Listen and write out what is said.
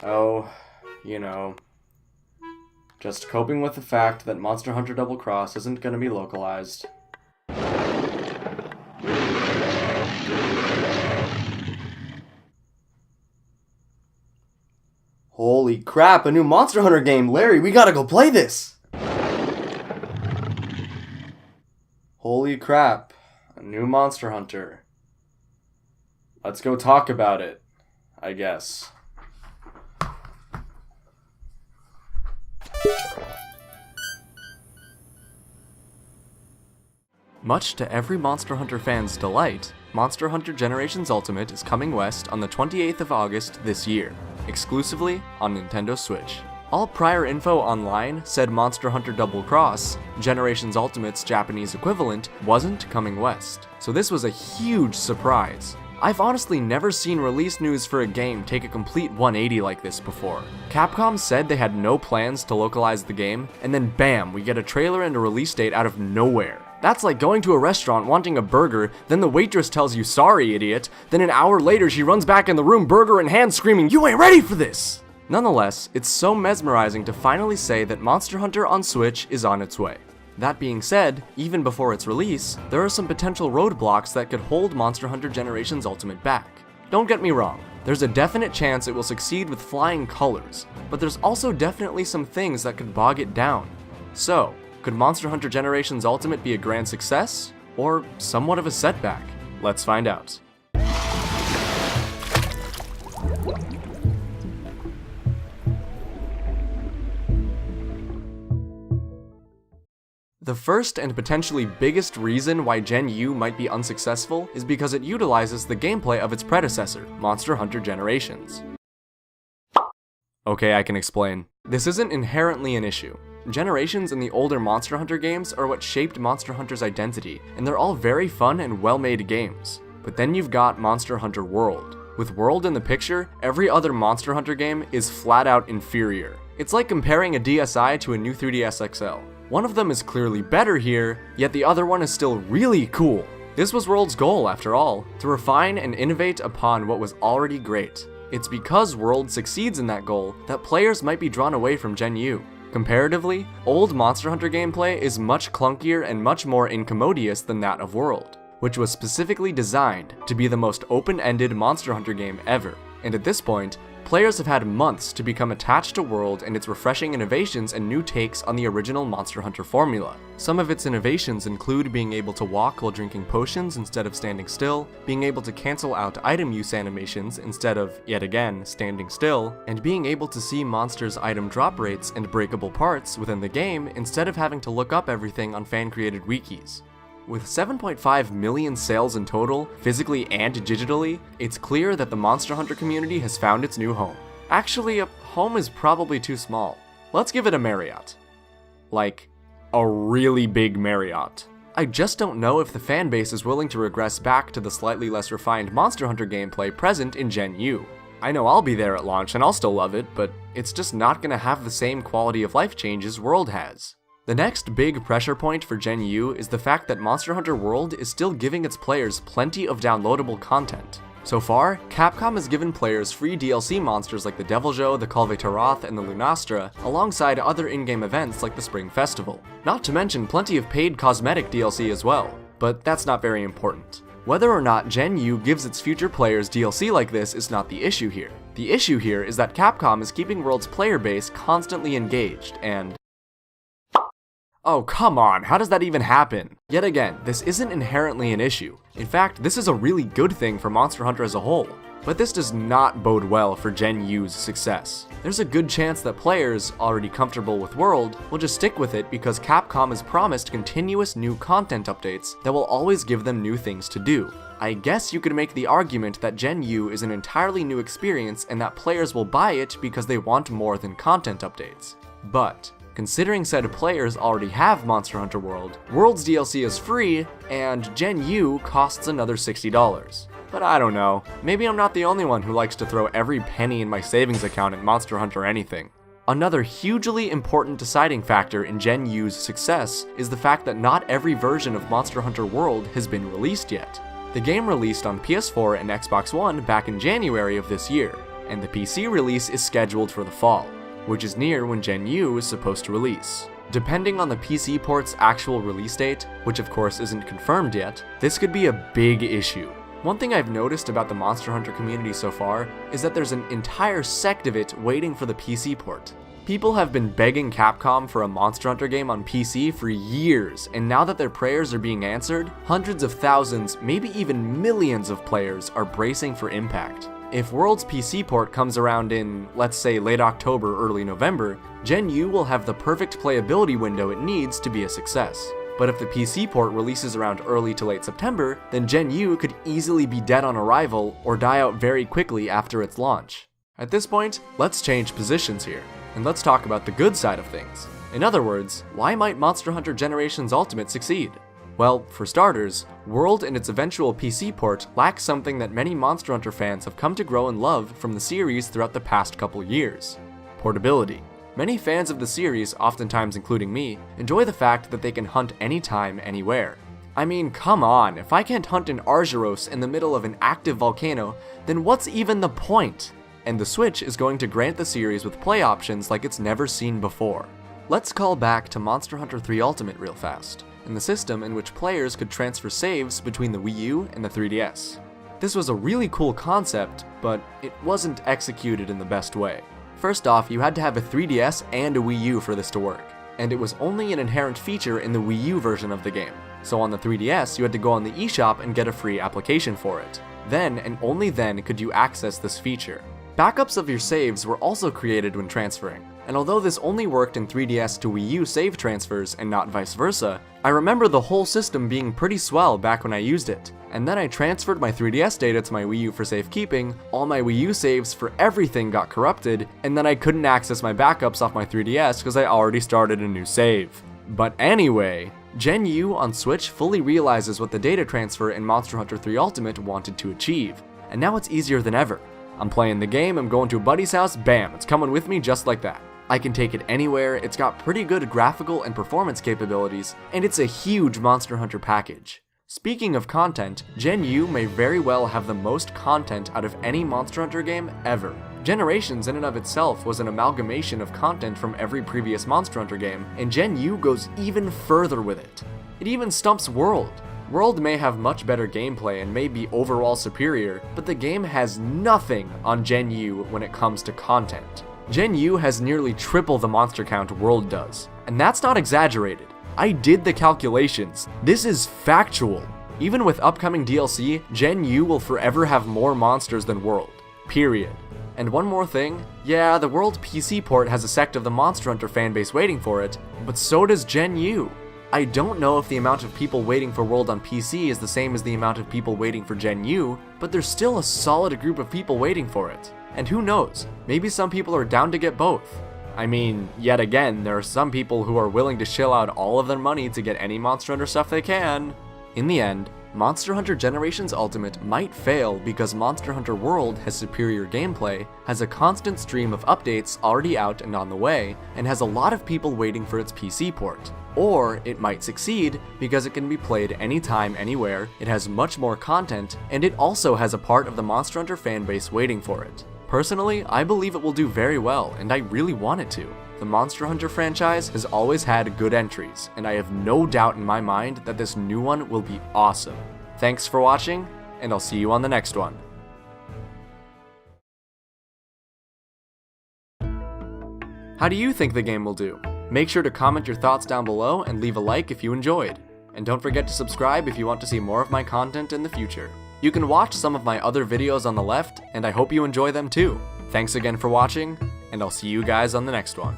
Oh, just coping with the fact that Monster Hunter Double Cross isn't gonna be localized. Holy crap, a new Monster Hunter game! Larry, we gotta go play this! Holy crap, a new Monster Hunter. Let's go talk about it, I guess. Much to every Monster Hunter fan's delight, Monster Hunter Generations Ultimate is coming west on the 28th of August this year, exclusively on Nintendo Switch. All prior info online said Monster Hunter Double Cross, Generations Ultimate's Japanese equivalent, wasn't coming west, so this was a huge surprise. I've honestly never seen release news for a game take a complete 180 like this before. Capcom said they had no plans to localize the game, and then bam, we get a trailer and a release date out of nowhere. That's like going to a restaurant wanting a burger, then the waitress tells you, "Sorry, idiot," then an hour later she runs back in the room, burger in hand, screaming, "You ain't ready for this!" Nonetheless, it's so mesmerizing to finally say that Monster Hunter on Switch is on its way. That being said, even before its release, there are some potential roadblocks that could hold Monster Hunter Generations Ultimate back. Don't get me wrong, there's a definite chance it will succeed with flying colors, but there's also definitely some things that could bog it down. So, could Monster Hunter Generations Ultimate be a grand success, or somewhat of a setback? Let's find out. The first and potentially biggest reason why Gen U might be unsuccessful is because it utilizes the gameplay of its predecessor, Monster Hunter Generations. Okay, I can explain. This isn't inherently an issue. Generations in the older Monster Hunter games are what shaped Monster Hunter's identity, and they're all very fun and well-made games. But then you've got Monster Hunter World. With World in the picture, every other Monster Hunter game is flat out inferior. It's like comparing a DSi to a new 3DS XL. One of them is clearly better here, yet the other one is still really cool. This was World's goal, after all, to refine and innovate upon what was already great. It's because World succeeds in that goal that players might be drawn away from Gen U. Comparatively, old Monster Hunter gameplay is much clunkier and much more incommodious than that of World, which was specifically designed to be the most open-ended Monster Hunter game ever. And at this point, players have had months to become attached to World and its refreshing innovations and new takes on the original Monster Hunter formula. Some of its innovations include being able to walk while drinking potions instead of standing still, being able to cancel out item use animations instead of, yet again, standing still, and being able to see monsters' item drop rates and breakable parts within the game instead of having to look up everything on fan-created wikis. With 7.5 million sales in total, physically and digitally, it's clear that the Monster Hunter community has found its new home. Actually, a home is probably too small. Let's give it a Marriott. Like, a really big Marriott. I just don't know if the fanbase is willing to regress back to the slightly less refined Monster Hunter gameplay present in Gen U. I know I'll be there at launch and I'll still love it, but it's just not gonna have the same quality of life changes World has. The next big pressure point for Gen U is the fact that Monster Hunter World is still giving its players plenty of downloadable content. So far, Capcom has given players free DLC monsters like the Deviljho, the Kalvetaroth, and the Lunastra, alongside other in-game events like the Spring Festival. Not to mention plenty of paid cosmetic DLC as well, but that's not very important. Whether or not Gen U gives its future players DLC like this is not the issue here. The issue here is that Capcom is keeping World's player base constantly engaged, and oh, come on, how does that even happen? Yet again, this isn't inherently an issue. In fact, this is a really good thing for Monster Hunter as a whole. But this does not bode well for Gen U's success. There's a good chance that players, already comfortable with World, will just stick with it because Capcom has promised continuous new content updates that will always give them new things to do. I guess you could make the argument that Gen U is an entirely new experience and that players will buy it because they want more than content updates. But considering said players already have Monster Hunter World, World's DLC is free, and Gen U costs another $60. But I don't know, maybe I'm not the only one who likes to throw every penny in my savings account at Monster Hunter anything. Another hugely important deciding factor in Gen U's success is the fact that not every version of Monster Hunter World has been released yet. The game released on PS4 and Xbox One back in January of this year, and the PC release is scheduled for the fall, which is near when Gen U is supposed to release. Depending on the PC port's actual release date, which of course isn't confirmed yet, this could be a big issue. One thing I've noticed about the Monster Hunter community so far is that there's an entire sect of it waiting for the PC port. People have been begging Capcom for a Monster Hunter game on PC for years, and now that their prayers are being answered, hundreds of thousands, maybe even millions of players are bracing for impact. If World's PC port comes around in, let's say, late October, early November, Gen U will have the perfect playability window it needs to be a success. But if the PC port releases around early to late September, then Gen U could easily be dead on arrival or die out very quickly after its launch. At this point, let's change positions here, and let's talk about the good side of things. In other words, why might Monster Hunter Generations Ultimate succeed? Well, for starters, World and its eventual PC port lacks something that many Monster Hunter fans have come to grow and love from the series throughout the past couple years: portability. Many fans of the series, oftentimes including me, enjoy the fact that they can hunt anytime, anywhere. I mean, come on, if I can't hunt in Argyros in the middle of an active volcano, then what's even the point? And the Switch is going to grant the series with play options like it's never seen before. Let's call back to Monster Hunter 3 Ultimate real fast, and the system in which players could transfer saves between the Wii U and the 3DS. This was a really cool concept, but it wasn't executed in the best way. First off, you had to have a 3DS and a Wii U for this to work, and it was only an inherent feature in the Wii U version of the game. So on the 3DS, you had to go on the eShop and get a free application for it. Then, and only then, could you access this feature. Backups of your saves were also created when transferring, and although this only worked in 3DS to Wii U save transfers and not vice versa, I remember the whole system being pretty swell back when I used it. And then I transferred my 3DS data to my Wii U for safekeeping, all my Wii U saves for everything got corrupted, and then I couldn't access my backups off my 3DS because I already started a new save. But anyway, Gen U on Switch fully realizes what the data transfer in Monster Hunter 3 Ultimate wanted to achieve, and now it's easier than ever. I'm playing the game, I'm going to a buddy's house, bam, it's coming with me just like that. I can take it anywhere, it's got pretty good graphical and performance capabilities, and it's a huge Monster Hunter package. Speaking of content, Gen U may very well have the most content out of any Monster Hunter game ever. Generations in and of itself was an amalgamation of content from every previous Monster Hunter game, and Gen U goes even further with it. It even stumps World. World may have much better gameplay and may be overall superior, but the game has nothing on Gen U when it comes to content. Gen U has nearly triple the monster count World does, and that's not exaggerated. I did the calculations. This is factual. Even with upcoming DLC, Gen U will forever have more monsters than World. Period. And one more thing, yeah, the World PC port has a sect of the Monster Hunter fanbase waiting for it, but so does Gen U. I don't know if the amount of people waiting for World on PC is the same as the amount of people waiting for Gen U, but there's still a solid group of people waiting for it. And who knows, maybe some people are down to get both. I mean, yet again, there are some people who are willing to shell out all of their money to get any Monster Hunter stuff they can. In the end, Monster Hunter Generations Ultimate might fail because Monster Hunter World has superior gameplay, has a constant stream of updates already out and on the way, and has a lot of people waiting for its PC port. Or it might succeed because it can be played anytime, anywhere, it has much more content, and it also has a part of the Monster Hunter fanbase waiting for it. Personally, I believe it will do very well, and I really want it to. The Monster Hunter franchise has always had good entries, and I have no doubt in my mind that this new one will be awesome. Thanks for watching, and I'll see you on the next one. How do you think the game will do? Make sure to comment your thoughts down below and leave a like if you enjoyed. And don't forget to subscribe if you want to see more of my content in the future. You can watch some of my other videos on the left, and I hope you enjoy them too. Thanks again for watching, and I'll see you guys on the next one.